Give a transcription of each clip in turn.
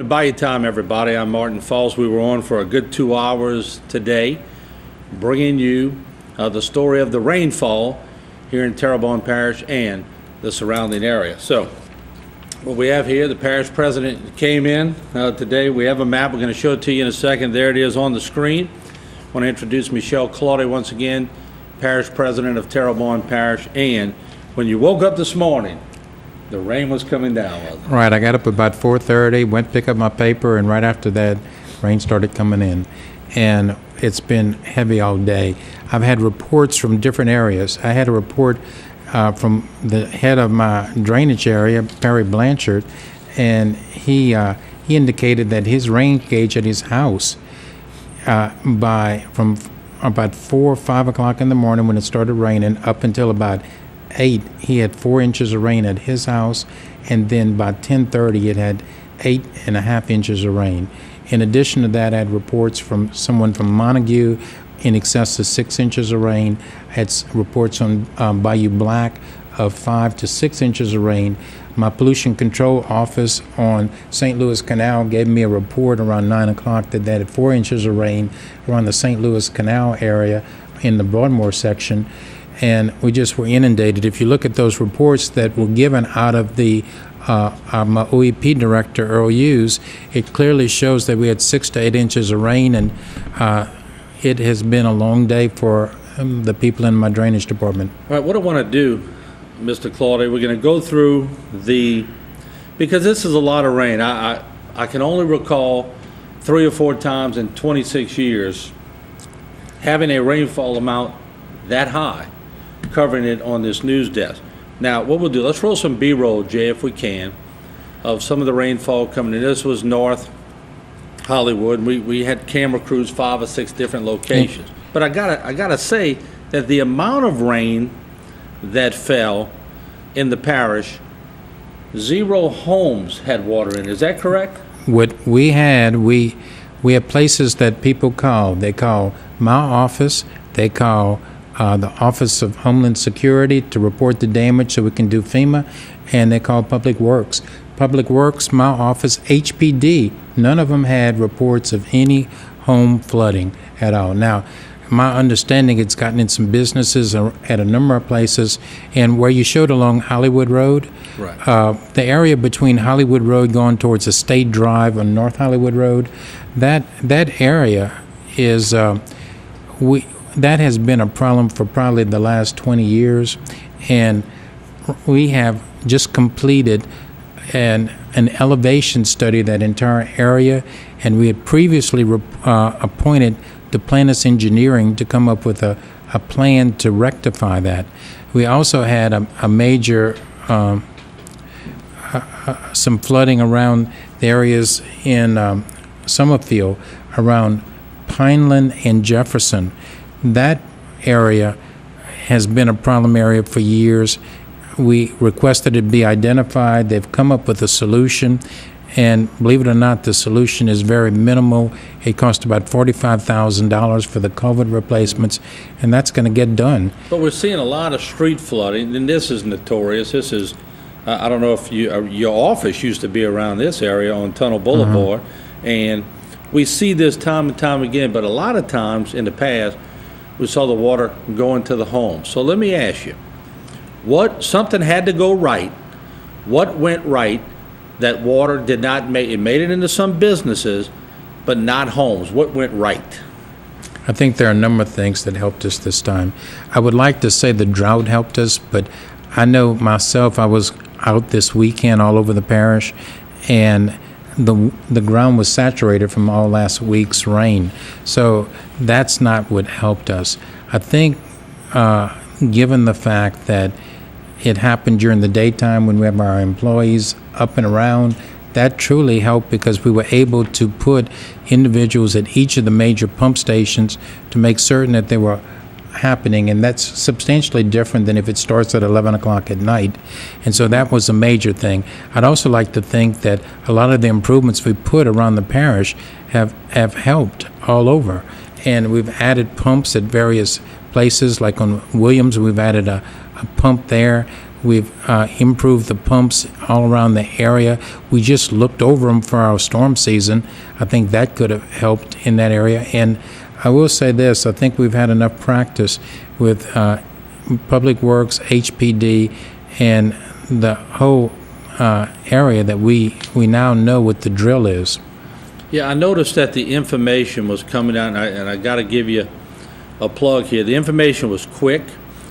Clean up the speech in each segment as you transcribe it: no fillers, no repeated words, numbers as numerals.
Bayou time, everybody. I'm Martin Folse. We were on for a good 2 hours today, bringing you the story of the rainfall here in Terrebonne Parish and the surrounding area. So, what we have here, the parish president came in today. We have a map. We're going to show it to you in a second. There it is on the screen. I want to introduce Michel Claudet once again, parish president of Terrebonne Parish. And when you woke up this morning, the rain was coming down, wasn't it? Right. I got up about 4:30, went to pick up my paper, and right after that, rain started coming in. And it's been heavy all day. I've had reports from different areas. I had a report from the head of my drainage area, Perry Blanchard, and he indicated that his rain gauge at his house from about 4 or 5 o'clock in the morning when it started raining up until about 8, he had 4 inches of rain at his house, and then by 10:30 it had 8.5 inches of rain. In addition to that, I had reports from someone from Montague in excess of 6 inches of rain. I had reports on Bayou Black of 5 to 6 inches of rain. My pollution control office on St. Louis Canal gave me a report around 9 o'clock that they had 4 inches of rain around the St. Louis Canal area in the Broadmoor section. And we just were inundated. If you look at those reports that were given out of the my OEP director, Earl Hughes, it clearly shows that we had 6 to 8 inches of rain, and it has been a long day for the people in my drainage department. All right, what I want to do, Mr. Claudet, we're going to go through because this is a lot of rain. I can only recall 3 or 4 times in 26 years having a rainfall amount that high, covering it on this news desk. Now, what we'll do, let's roll some B-roll, Jay, if we can, of some of the rainfall coming in. This was North Hollywood. We had camera crews, 5 or 6 different locations. But I gotta say that the amount of rain that fell in the parish, 0 homes had water in. Is that correct? What we had places that people call. They call my office. They call the Office of Homeland Security to report the damage so we can do FEMA, and they call Public Works. Public Works, my office, HPD, none of them had reports of any home flooding at all. Now, my understanding, it's gotten in some businesses at a number of places, and where you showed along Hollywood Road, right. The area between Hollywood Road going towards the State Drive on North Hollywood Road, that area is that has been a problem for probably the last 20 years, and we have just completed an elevation study of that entire area, and we had previously appointed Duplantis Engineering to come up with a plan to rectify that. We also had a major some flooding around the areas in Summerfield, around Pineland and Jefferson. That area has been a problem area for years. We requested it be identified. They've come up with a solution, and believe it or not, the solution is very minimal. It cost about $45,000 for the culvert replacements, and that's going to get done. But we're seeing a lot of street flooding, and this is notorious. This is, I don't know if your office used to be around this area on Tunnel Boulevard, and we see this time and time again, but a lot of times in the past, we saw the water go into the home. So let me ask you, something had to go right. What went right that water did not make it? Made it into some businesses, but not homes. What went right? I think there are a number of things that helped us this time. I would like to say the drought helped us, but I know myself, I was out this weekend all over the parish, and the ground was saturated from all last week's rain. So that's not what helped us. I think given the fact that it happened during the daytime when we have our employees up and around, that truly helped because we were able to put individuals at each of the major pump stations to make certain that they were happening, and that's substantially different than if it starts at 11 o'clock at night. And so that was a major thing. I'd also like to think that a lot of the improvements we put around the parish have helped all over. And we've added pumps at various places, like on Williams, we've added a pump there. We've improved the pumps all around the area. We just looked over them for our storm season. I think that could have helped in that area. And I will say this, I think we've had enough practice with Public Works, HPD, and the whole area that we now know what the drill is. Yeah, I noticed that the information was coming out, and I got to give you a plug here. The information was quick.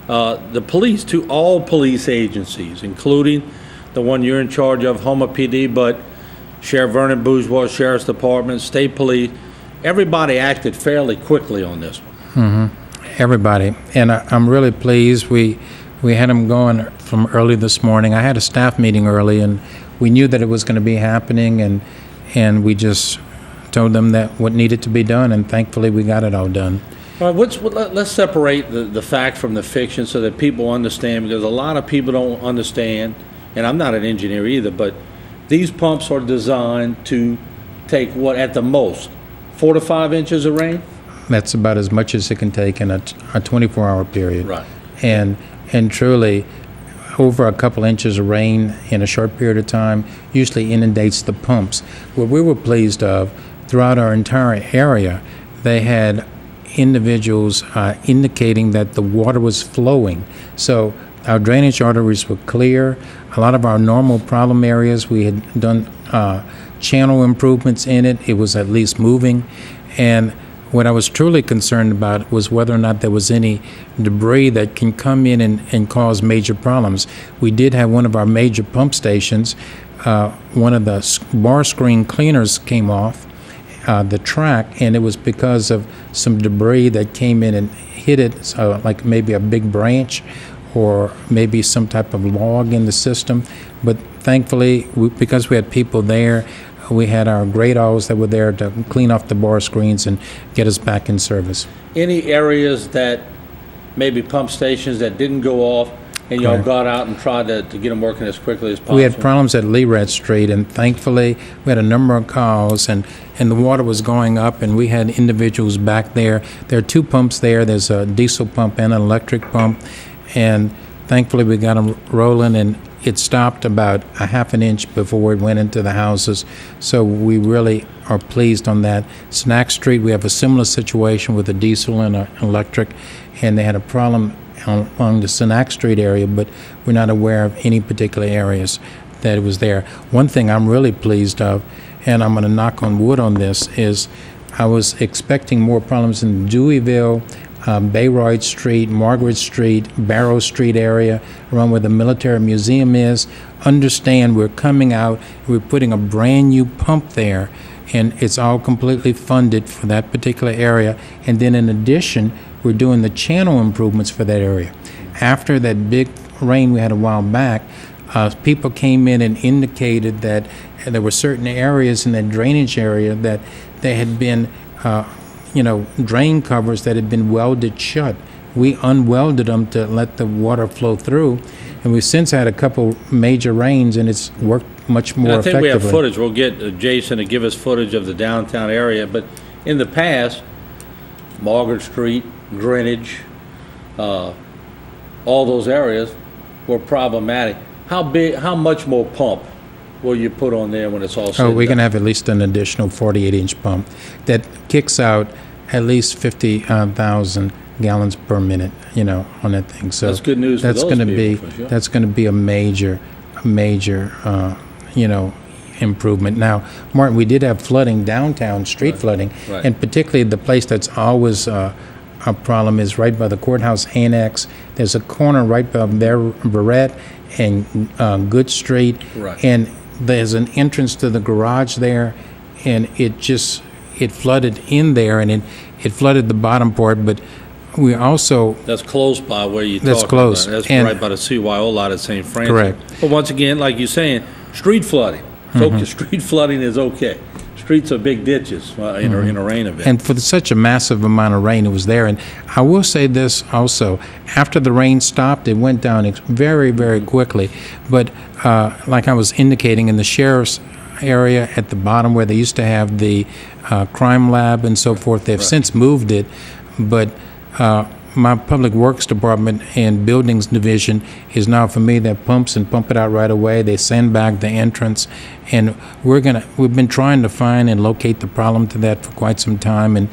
The police, to all police agencies, including the one you're in charge of, Houma PD, but Sheriff Vernon Bourgeois, Sheriff's Department, State Police, everybody acted fairly quickly on this one. Everybody. And I'm really pleased. We had them going from early this morning. I had a staff meeting early, and we knew that it was going to be happening, and we just told them that what needed to be done, and thankfully we got it all done. All right, let's separate the fact from the fiction so that people understand, because a lot of people don't understand, and I'm not an engineer either, but these pumps are designed to take what, at the most, 4 to 5 inches of rain? That's about as much as it can take in a 24-hour period. Right. And truly, over a couple inches of rain in a short period of time usually inundates the pumps. What we were pleased of, throughout our entire area, they had individuals indicating that the water was flowing. So our drainage arteries were clear. A lot of our normal problem areas, we had done channel improvements in it. It was at least moving. And what I was truly concerned about was whether or not there was any debris that can come in and cause major problems. We did have one of our major pump stations, one of the bar screen cleaners came off the track, and it was because of some debris that came in and hit it, like maybe a big branch or maybe some type of log in the system. But thankfully, because we had people there, we had our great owls that were there to clean off the bar screens and get us back in service. Any areas that, maybe pump stations that didn't go off, and y'all got out and tried to get them working as quickly as possible? We had problems at Lerat Street, and thankfully we had a number of calls, and the water was going up, and we had individuals back there. There are 2 pumps there. There's a diesel pump and an electric pump, and thankfully we got them rolling, and it stopped about a half an inch before it went into the houses. So we really are pleased on that. Snack Street, we have a similar situation with a diesel and an electric, and they had a problem along the Snack Street area, but we're not aware of any particular areas that it was there. One thing I'm really pleased of, and I'm going to knock on wood on this, is I was expecting more problems in Deweyville, Bayreuth Street, Margaret Street, Barrow Street area, around where the military museum is. Understand, we're coming out, we're putting a brand new pump there, and it's all completely funded for that particular area. And then in addition, we're doing the channel improvements for that area. After that big rain we had a while back, people came in and indicated that there were certain areas in that drainage area that there had been drain covers that had been welded shut. We unwelded them to let the water flow through, and we've since had a couple major rains, and it's worked much more effectively. I think we have footage. We'll get Jason to give us footage of the downtown area, but in the past, Margaret Street, Greenwich, all those areas were problematic. How much more pump will you put on there when it's all said and we're going done? to have at least an additional 48-inch pump that kicks out at least 50,000 gallons per minute, on that thing. So that's good news for those people, for sure. That's going to be a major, improvement. Now, Martin, we did have flooding downtown, street flooding, and particularly the place that's always a problem is right by the courthouse annex. There's a corner right by there, Barrett and Good Street, and there's an entrance to the garage there, and it flooded in there, and it flooded the bottom part, but we also... That's close by where you're That's talking close. about. That's And- right by the CYO lot at St. Francis. Correct. But once again, like you're saying, street flooding. Focus, street flooding is okay. Streets are big ditches in a rain event. And for such a massive amount of rain, it was there. And I will say this also, after the rain stopped, it went down very, very quickly. But like I was indicating, in the sheriff's area at the bottom where they used to have the crime lab and so forth, they've since moved it. But my Public Works Department and Buildings Division is now for me that pumps and pump it out right away. They sandbag the entrance, and we've been trying to find and locate the problem to that for quite some time, and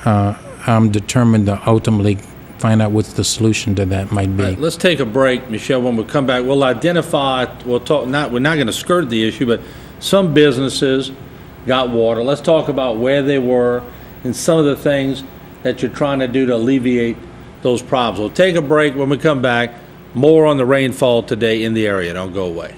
I'm determined to ultimately find out what the solution to that might be. All right, let's take a break, Michelle. When we come back, we'll identify, we're not going to skirt the issue, but some businesses got water. Let's talk about where they were and some of the things that you're trying to do to alleviate those problems. We'll take a break. When we come back, more on the rainfall today in the area. Don't go away.